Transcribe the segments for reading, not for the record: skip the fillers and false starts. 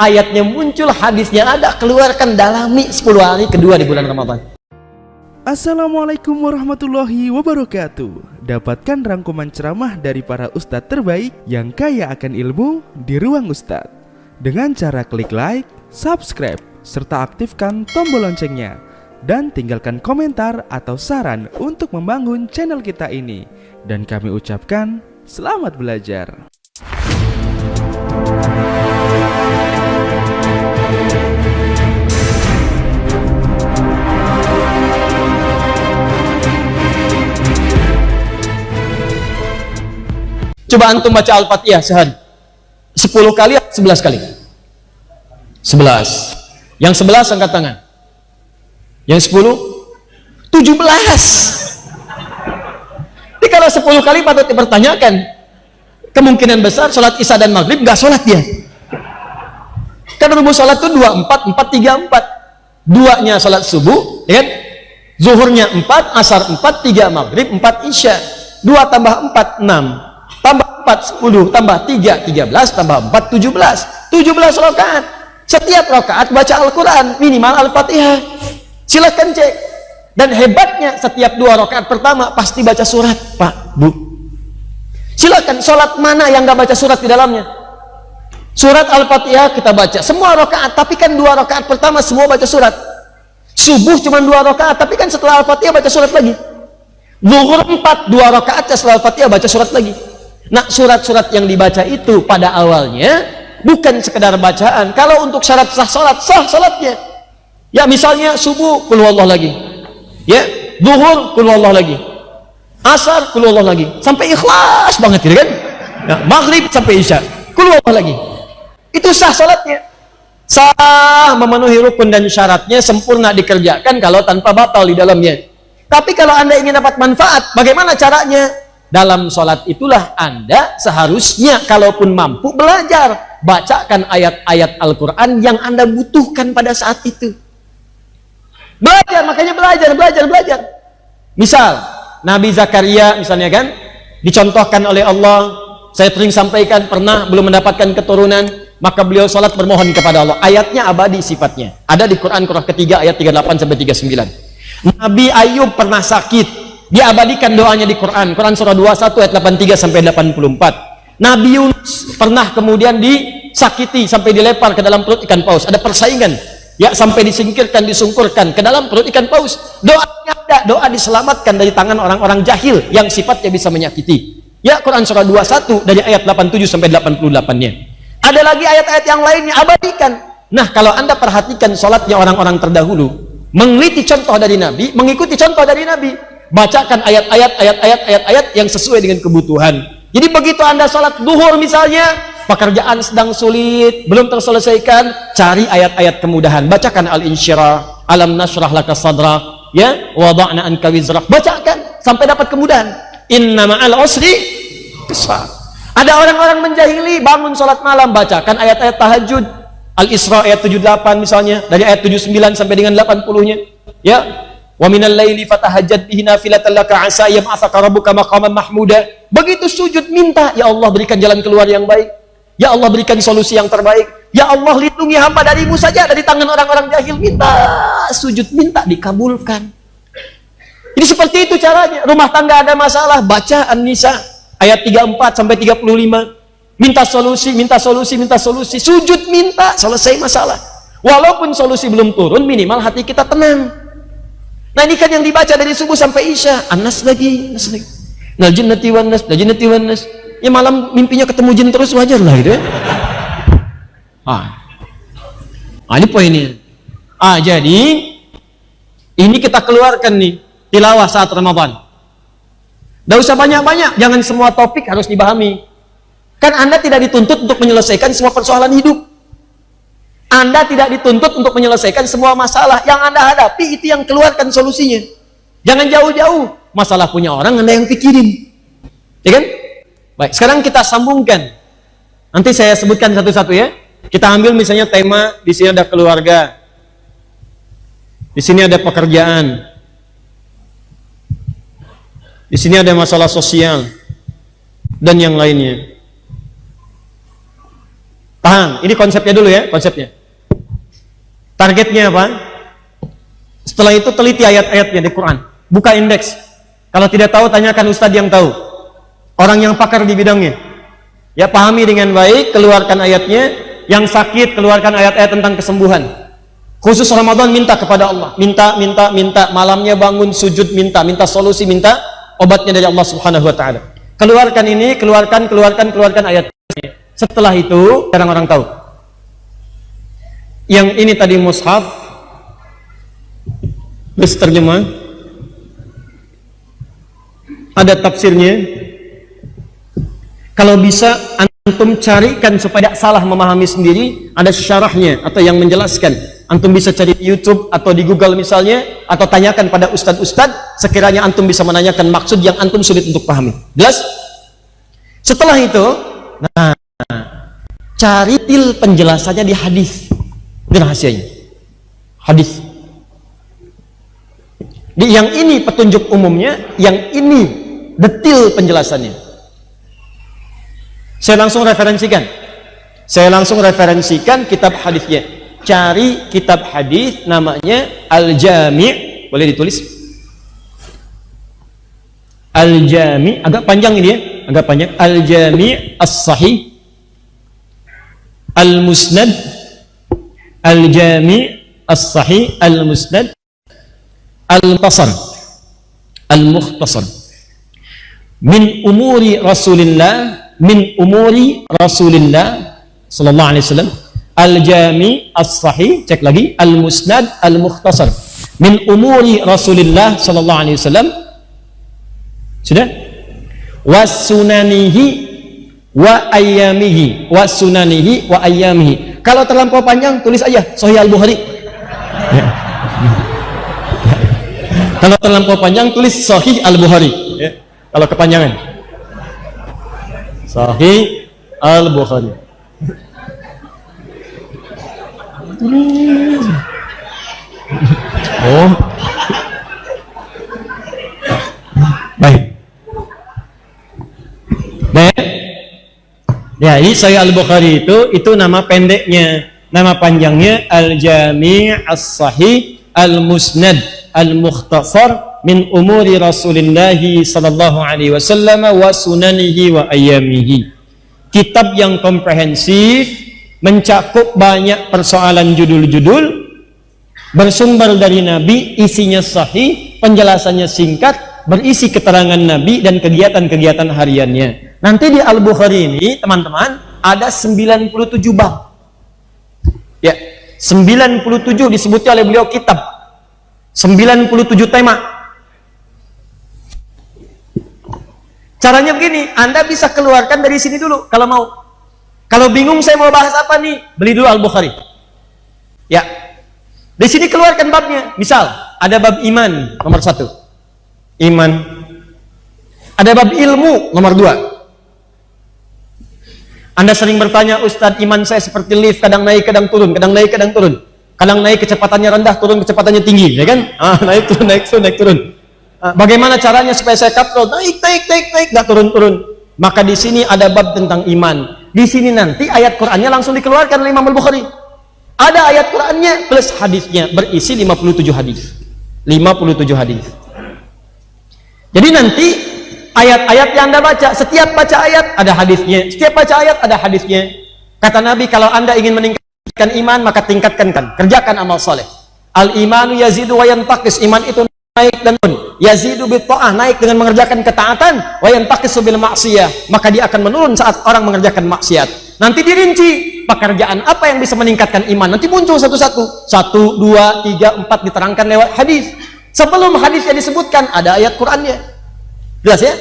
ayatnya muncul, hadisnya ada, keluarkan, dalami 10 hari kedua di bulan Ramadan. Assalamualaikum warahmatullahi wabarakatuh. Dapatkan rangkuman ceramah dari para ustadz terbaik yang kaya akan ilmu di Ruang Ustadz dengan cara klik like, subscribe, serta aktifkan tombol loncengnya. Dan tinggalkan komentar atau saran untuk membangun channel kita ini. Dan kami ucapkan selamat belajar. Coba antum baca Al-Fatihah sehari 10 kali, 11 kali? 11. Yang 11 angkat tangan. Yang 10? 17. Jadi kalau 10 kali patut dipertanyakan, kemungkinan besar sholat isya dan maghrib gak sholat dia. Karena rumus sholat itu 2, 4, 4, 3, 4. Duanya sholat subuh, ya kan? Zuhurnya 4, asar 4, 3 maghrib, 4 isya. 2 tambah 4, 6. Tambah 4, 10, tambah 3, 13, tambah 4, 17. 17 rakaat. Setiap rakaat baca Al-Quran, minimal Al-Fatihah. Silakan cek. Dan hebatnya setiap 2 rakaat pertama pasti baca surat, Pak, Bu. Silakan, sholat mana yang gak baca surat di dalamnya? Surat Al-Fatihah kita baca semua rakaat, tapi kan 2 rakaat pertama semua baca surat. Subuh cuma 2 rakaat, tapi kan setelah Al-Fatihah baca surat lagi. Zuhur 4, 2 rakaat setelah Al-Fatihah baca surat lagi. Nah, surat-surat yang dibaca itu pada awalnya bukan sekedar bacaan. Kalau untuk syarat sah sholat, sah sholatnya. Ya, misalnya subuh, qul huwallahu lagi. Ya, zuhur, qul huwallahu lagi. Asar, qul huwallahu lagi. Sampai ikhlas banget, gitu kan? Ya, maghrib sampai isya, qul huwallahu lagi. Itu sah sholatnya. Sah, memenuhi rukun dan syaratnya, sempurna dikerjakan kalau tanpa batal di dalamnya. Tapi kalau Anda ingin dapat manfaat, bagaimana caranya? Dalam sholat itulah Anda seharusnya kalaupun mampu belajar, bacakan ayat-ayat Al-Quran yang Anda butuhkan pada saat itu. Belajar, makanya belajar. Misal Nabi Zakaria misalnya kan, dicontohkan oleh Allah. Saya sering sampaikan, pernah belum mendapatkan keturunan, maka beliau sholat bermohon kepada Allah. Ayatnya abadi sifatnya, ada di Quran surah ketiga ayat 38-39. Nabi Ayub pernah sakit, diabadikan doanya di Quran surah 21 ayat 83 sampai 84. Nabi Yunus pernah kemudian disakiti sampai dilempar ke dalam perut ikan paus, ada persaingan ya, sampai disingkirkan, disungkurkan ke dalam perut ikan paus. Doanya ada, doa diselamatkan dari tangan orang-orang jahil yang sifatnya bisa menyakiti. Ya, Quran surah 21 dari ayat 87 sampai 88-nya. Ada lagi ayat-ayat yang lainnya, abadikan. Nah, kalau Anda perhatikan sholatnya orang-orang terdahulu, meneliti contoh dari Nabi, mengikuti contoh dari Nabi, bacakan ayat-ayat yang sesuai dengan kebutuhan. Jadi begitu Anda sholat duhur misalnya, pekerjaan sedang sulit, belum terselesaikan, cari ayat-ayat kemudahan, bacakan Al-Insyirah, Alam nashrah laka sadrak, ya, wada'na anka wizrak, bacakan sampai dapat kemudahan. Inna ma'al usri yusra. Ada orang-orang menjahili, bangun sholat malam, bacakan ayat-ayat tahajud, Al-Isra ayat 78 misalnya, dari ayat 79 sampai dengan 80-nya, ya. Wa minal laili fatahajjat bihi nafilatan laka asa yab'atsaka rabbuka maqaman mahmuda. Begitu sujud minta, ya Allah berikan jalan keluar yang baik. Ya Allah berikan solusi yang terbaik. Ya Allah lindungi hamba darimu saja dari tangan orang-orang jahil. Minta, sujud minta dikabulkan. Jadi seperti itu caranya. Rumah tangga ada masalah, baca An-Nisa ayat 34 sampai 35. Minta solusi. Sujud minta, selesai masalah. Walaupun solusi belum turun, minimal hati kita tenang. Nah, ini kan yang dibaca dari subuh sampai isya, An-Nas lagi. Nal jinnati wan nas, ya malam mimpinya ketemu jin terus, wajar lah gitu ya. Ini poinnya. Jadi ini kita keluarkan nih tilawah saat Ramadan. Tidak usah banyak-banyak, jangan semua topik harus dipahami. Kan Anda tidak dituntut untuk menyelesaikan semua persoalan hidup. Anda tidak dituntut untuk menyelesaikan semua masalah yang Anda hadapi, itu yang keluarkan solusinya. Jangan jauh-jauh, masalah punya orang Anda yang pikirin, ya kan? Baik, sekarang kita sambungkan. Nanti saya sebutkan satu-satu ya. Kita ambil misalnya tema, di sini ada keluarga, di sini ada pekerjaan, di sini ada masalah sosial dan yang lainnya. Paham? Ini konsepnya dulu ya, konsepnya. Targetnya apa? Setelah itu teliti ayat-ayatnya di Quran. Buka indeks. Kalau tidak tahu, tanyakan ustadz yang tahu. Orang yang pakar di bidangnya. Ya, pahami dengan baik, keluarkan ayatnya. Yang sakit, keluarkan ayat-ayat tentang kesembuhan. Khusus Ramadan, minta kepada Allah. Minta. Malamnya bangun, sujud, minta solusi, minta obatnya dari Allah Subhanahu wa Ta'ala. Keluarkan ini, keluarkan ayatnya. Setelah itu, jarang orang tahu. Yang ini tadi mushaf, terus terjemah, ada tafsirnya. Kalau bisa antum carikan supaya tidak salah memahami sendiri, ada syarahnya atau yang menjelaskan. Antum bisa cari di YouTube atau di Google misalnya, atau tanyakan pada ustadz-ustadz, sekiranya antum bisa menanyakan maksud yang antum sulit untuk pahami. Jelas? Setelah itu, nah, cari til penjelasannya di hadis. Itu rahasianya. Hadis. Yang ini petunjuk umumnya, yang ini detil penjelasannya. Saya langsung referensikan kitab hadisnya. Cari kitab hadis namanya Al-Jami', boleh ditulis? Al-Jami', agak panjang ini ya, agak panjang. Al-Jami' As-Sahih Al-Musnad, Al-Jami' As-Sahih Al-Musnad Al-Mukhtasar, Al-Mukhtasar min umuri Rasulillah sallallahu alaihi wasallam. Al-Jami' As-Sahih, cek lagi, Al-Musnad Al-Mukhtasar min umuri Rasulillah sallallahu alaihi wasallam. Sudah? Wasunanihi wa ayyamihi, wasunanihi wa ayyamihi. Kalau terlampau panjang tulis aja Sahih Al-Bukhari. Ya. Kalau terlampau panjang tulis Sahih Al-Bukhari. Ya. Kalau kepanjangan Sahih Al-Bukhari. Oh, baik. Ya, ini Sahih Al-Bukhari itu nama pendeknya. Nama panjangnya Al-Jami' As-Sahih Al-Musnad Al-Mukhtasar min umuri Rasulillah sallallahu alaihi wasallam wa sunanihi wa ayyamihi. Kitab yang komprehensif, mencakup banyak persoalan judul-judul, bersumber dari Nabi, isinya sahih, penjelasannya singkat, berisi keterangan Nabi dan kegiatan-kegiatan hariannya. Nanti di Al-Bukhari ini, teman-teman, ada 97 bab. Ya, 97 disebutnya oleh beliau kitab. 97 tema. Caranya begini, Anda bisa keluarkan dari sini dulu kalau mau. Kalau bingung saya mau bahas apa nih, beli dulu Al-Bukhari. Ya, di sini keluarkan babnya. Misal, ada bab iman nomor 1, iman. Ada bab ilmu nomor 2. Anda sering bertanya, Ustadz, iman saya seperti lift, kadang naik, kadang turun, kadang naik, kadang turun. Kadang naik kecepatannya rendah, turun kecepatannya tinggi, ya kan? Naik turun, naik turun, naik turun. Bagaimana caranya supaya saya kontrol? Naik, nggak turun-turun. Maka di sini ada bab tentang iman. Di sini nanti ayat Qur'annya langsung dikeluarkan oleh Imam Al-Bukhari. Ada ayat Qur'annya plus hadisnya, berisi 57 hadis. 57 hadis. Jadi nanti ayat-ayat yang Anda baca, setiap baca ayat ada hadisnya, setiap baca ayat ada hadisnya. Kata Nabi, kalau Anda ingin meningkatkan iman, maka tingkatkan, kerjakan amal soleh. Al-imanu yazidu wa yantaqis, iman itu naik dan turun. Yazidu bitta'ah, naik dengan mengerjakan ketaatan, wa yantaqisu bil ma'siyah, maka dia akan menurun saat orang mengerjakan maksiat. Nanti dirinci pekerjaan apa yang bisa meningkatkan iman, nanti muncul satu-satu, 1, 2, 3, 4 diterangkan lewat hadis. Sebelum hadisnya disebutkan ada ayat Qur'annya. Jelas ya?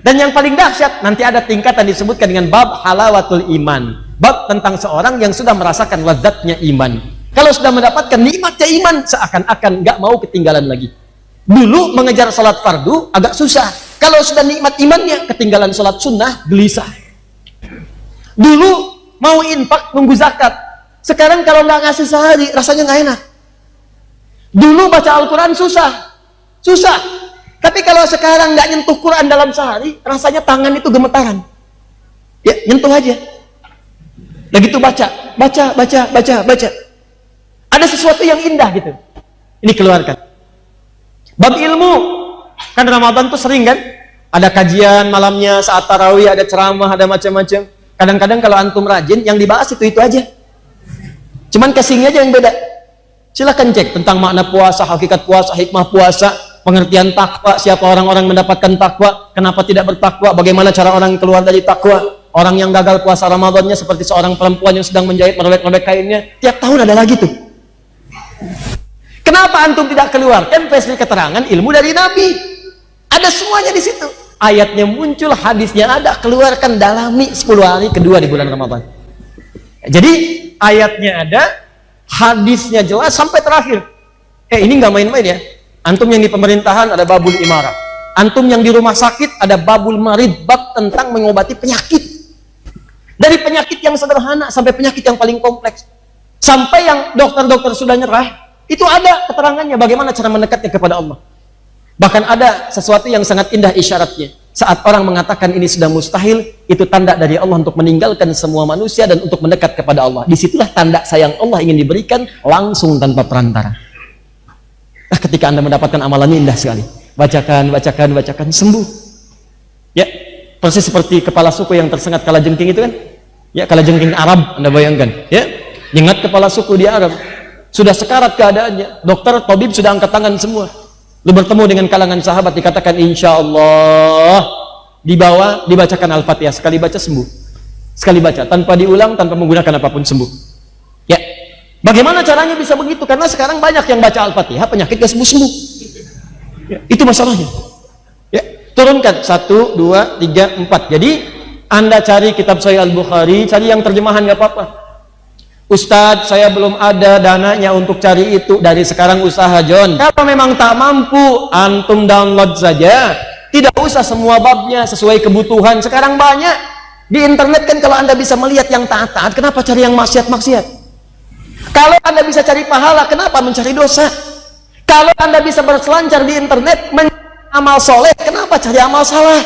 Dan yang paling dahsyat, nanti ada tingkatan disebutkan dengan bab halawatul iman, bab tentang seorang yang sudah merasakan lezatnya iman. Kalau sudah mendapatkan nikmatnya iman, seakan-akan nggak mau ketinggalan lagi. Dulu mengejar salat fardu agak susah. Kalau sudah nikmat imannya, ketinggalan salat sunnah gelisah. Dulu mau infak nunggu zakat. Sekarang kalau nggak ngasih sehari, rasanya nggak enak. Dulu baca Al-Quran susah. Tapi kalau sekarang nggak nyentuh Quran dalam sehari, rasanya tangan itu gemetaran. Ya, nyentuh aja. Lagi itu baca. Ada sesuatu yang indah gitu. Ini keluarkan. Bab ilmu. Kan Ramadan tuh sering kan? Ada kajian malamnya saat tarawih, ada ceramah, ada macam-macam. Kadang-kadang kalau antum rajin, yang dibahas itu aja. Cuman casingnya aja yang beda. Silahkan cek tentang makna puasa, hakikat puasa, hikmah puasa, pengertian takwa, siapa orang-orang mendapatkan takwa, kenapa tidak bertakwa, bagaimana cara orang keluar dari takwa. Orang yang gagal puasa Ramadannya seperti seorang perempuan yang sedang menjahit, merobek-robek kainnya. Tiap tahun ada lagi tuh. Kenapa antum tidak keluarkan versi keterangan ilmu dari Nabi? Ada semuanya di situ. Ayatnya muncul, hadisnya ada, keluarkan, dalami 10 hari kedua di bulan Ramadan. Jadi ayatnya ada, hadisnya jelas sampai terakhir. Ini nggak main-main ya. Antum yang di pemerintahan ada babul imarah. Antum yang di rumah sakit ada babul marid, bab tentang mengobati penyakit. Dari penyakit yang sederhana sampai penyakit yang paling kompleks. Sampai yang dokter-dokter sudah nyerah, itu ada keterangannya bagaimana cara mendekatnya kepada Allah. Bahkan ada sesuatu yang sangat indah isyaratnya. Saat orang mengatakan ini sudah mustahil, itu tanda dari Allah untuk meninggalkan semua manusia dan untuk mendekat kepada Allah. Disitulah tanda sayang Allah ingin diberikan langsung tanpa perantara. Ketika Anda mendapatkan amalannya indah sekali. Bacakan, sembuh. Ya, persis seperti kepala suku yang tersengat kalajengking itu kan? Ya, kalajengking Arab, Anda bayangkan. Ya, ingat kepala suku di Arab. Sudah sekarat keadaannya. Dokter, tabib sudah angkat tangan semua. Lu bertemu dengan kalangan sahabat, dikatakan insya Allah, dibawa, dibacakan Al-Fatihah, sekali baca sembuh, sekali baca, tanpa diulang, tanpa menggunakan apapun sembuh. Ya, bagaimana caranya bisa begitu? Karena sekarang banyak yang baca Al-Fatihah, penyakit gak sembuh-sembuh. Ya, itu masalahnya. Ya, turunkan 1, 2, 3, 4. Jadi Anda cari kitab Sahih Al-Bukhari, cari yang terjemahan gak apa-apa. Ustadz, saya belum ada dananya untuk cari itu. Dari sekarang usaha, John. Kalau memang tak mampu, antum download saja. Tidak usah semua babnya sesuai kebutuhan. Sekarang banyak di internet kan, kalau Anda bisa melihat yang taat-taat, kenapa cari yang maksiat-maksiat? Kalau Anda bisa cari pahala, kenapa mencari dosa? Kalau Anda bisa berselancar di internet mencari amal soleh, kenapa cari amal salah?